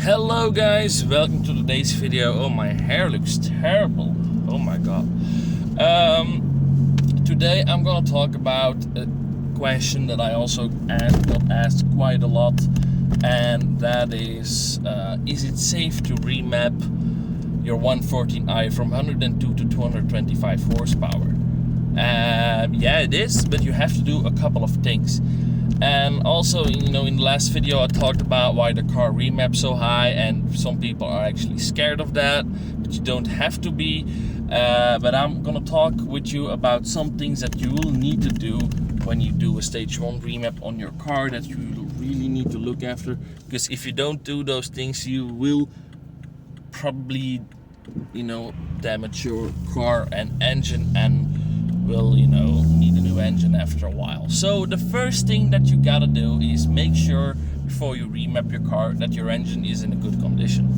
Hello guys, welcome to today's video. Oh, my hair looks terrible. Oh my god. Today I'm gonna talk about a question that I also got asked quite a lot, and that is it safe to remap your 114i from 102 to 225 horsepower? Yeah, it is, but you have to do a couple of things. And also, in the last video I talked about why the car remaps so high, and some people are actually scared of that, but you don't have to be. But I'm gonna talk with you about some things that you will need to do when you do a stage 1 remap on your car that you really need to look after, because if you don't do those things, you will probably, damage your car and engine, and will need a new engine after a while. So the first thing that you gotta do is make sure before you remap your car that your engine is in a good condition.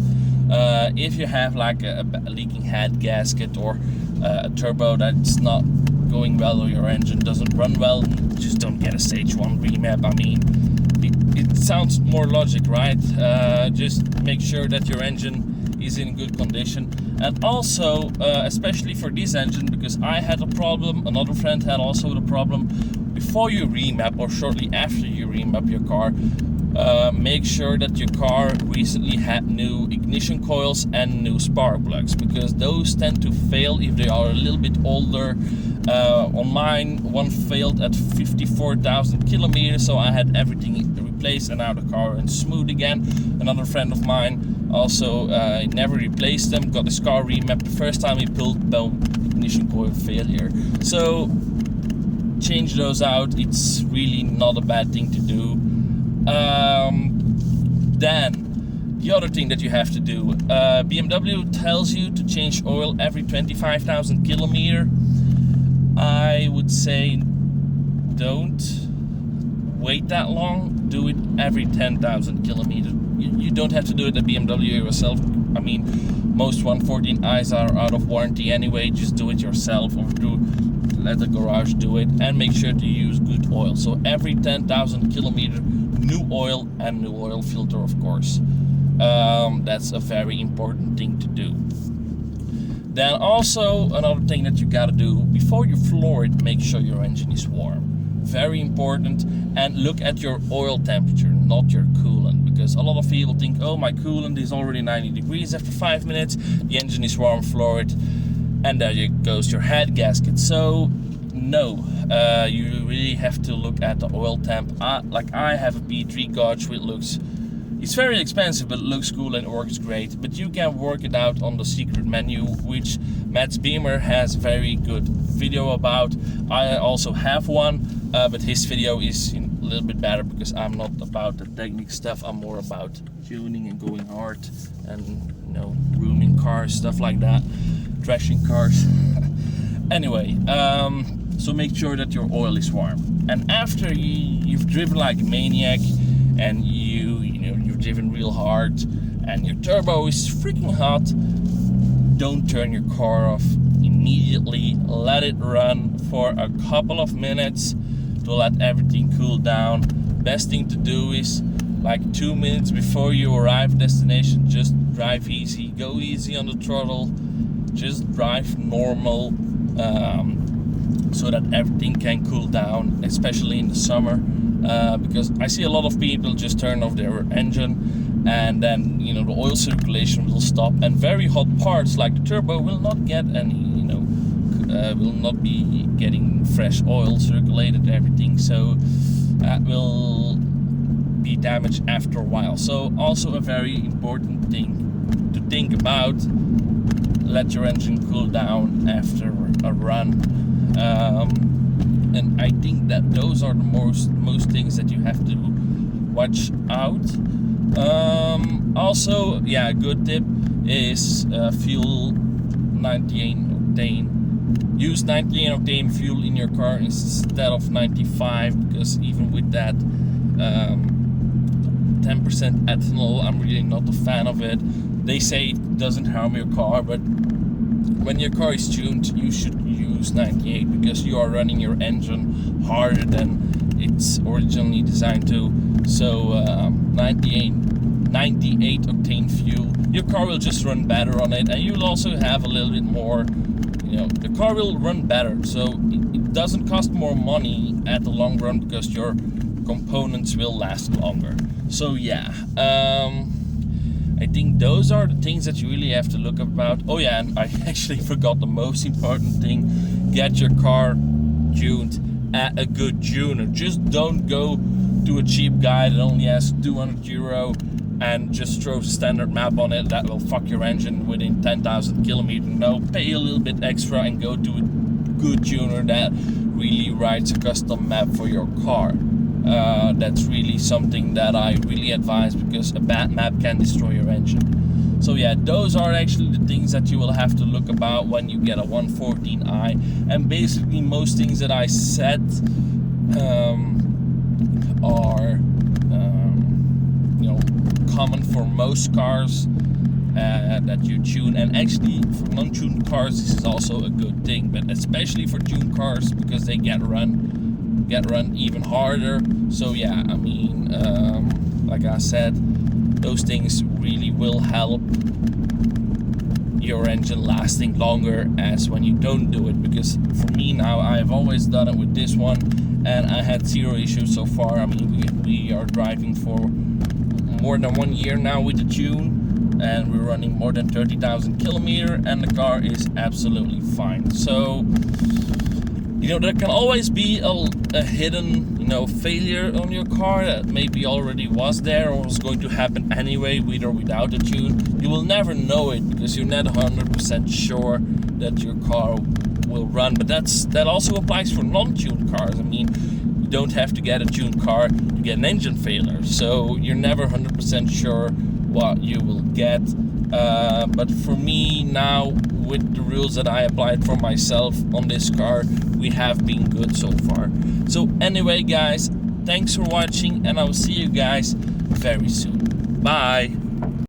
If you have like a leaking head gasket or a turbo that's not going well, or your engine doesn't run well, just don't get a stage 1 remap. I mean, it sounds more logic, right? Just make sure that your engine is in good condition. And also, especially for this engine, because I had a problem, another friend had also the problem, before you remap or shortly after you remap your car, make sure that your car recently had new ignition coils and new spark plugs, because those tend to fail if they are a little bit older. On mine, one failed at 54,000 kilometers, so I had everything replaced, and now the car runs smooth again. Another friend of mine also never replaced them, got his car remapped. The first time he pulled, boom, ignition coil failure. So change those out. It's really not a bad thing to do. Then the other thing that you have to do, BMW tells you to change oil every 25,000 kilometer. I would say don't wait that long. Do it every 10,000 kilometers. You don't have to do it at BMW yourself. I mean, most 114i's are out of warranty anyway. Just do it yourself, or let the garage do it, and make sure to use good oil. So every 10,000 kilometers, new oil and new oil filter, of course. That's a very important thing to do. Then also another thing that you gotta do before you floor it, make sure your engine is warm. Very important. And look at your oil temperature, not your coolant, because a lot of people think, oh, my coolant is already 90 degrees after 5 minutes, the engine is warm, floor it, and there goes your head gasket. So no, you really have to look at the oil temp. Like I have a B3 gauge which it's very expensive, but it looks cool and works great. But you can work it out on the secret menu, which Matt's Beamer has very good video about. I also have one, but his video is a little bit better, because I'm not about the technical stuff. I'm more about tuning and going hard and ruining cars, stuff like that, trashing cars. Anyway, so make sure that your oil is warm. And after you've driven like a maniac, and you've driven real hard, and your turbo is freaking hot, don't turn your car off immediately. Let it run for a couple of minutes to let everything cool down. Best thing to do is like 2 minutes before you arrive at destination, just drive easy, go easy on the throttle, just drive normal, so that everything can cool down, especially in the summer. Because I see a lot of people just turn off their engine, and then the oil circulation will stop, and very hot parts like the turbo will not get any, will not be getting fresh oil circulated, everything. So that will be damaged after a while. So also a very important thing to think about. Let your engine cool down after a run. And I think that those are the most things that you have to watch out. Also, yeah, a good tip is fuel 98 octane. Use 98 octane fuel in your car instead of 95, because even with that 10% ethanol, I'm really not a fan of it. They say it doesn't harm your car, but when your car is tuned, you should use 98, because you are running your engine harder than it's originally designed to. So 98 98 octane fuel, your car will just run better on it, and you'll also have a little bit more, the car will run better. So it doesn't cost more money at the long run because your components will last longer. So yeah, I think those are the things that you really have to look about. Oh yeah, and I actually forgot the most important thing: get your car tuned at a good tuner. Just don't go to a cheap guy that only has 200 euro and just throw standard map on it. That will fuck your engine within 10,000 kilometers. No, pay a little bit extra and go to a good tuner that really writes a custom map for your car. That's really something that I really advise, because a bad map can destroy your engine. So yeah, those are actually the things that you will have to look about when you get a 114i. And basically most things that I said are common for most cars that you tune. And actually for non-tuned cars this is also a good thing, but especially for tuned cars, because they get run even harder. So yeah, I mean, like I said, those things really will help your engine lasting longer as when you don't do it. Because for me now, I've always done it with this one and I had zero issues so far. I mean, we are driving for more than 1 year now with the tune, and we're running more than 30,000 kilometers, and the car is absolutely fine. So there can always be a hidden failure on your car that maybe already was there or was going to happen anyway, with or without a tune. You will never know it because you're not 100% sure that your car will run. But that also applies for non-tuned cars. I mean, you don't have to get a tuned car to get an engine failure, so you're never 100% sure what you will get. But for me now, with the rules that I applied for myself on this car, we have been good so far. So anyway guys, thanks for watching, and I will see you guys very soon. Bye.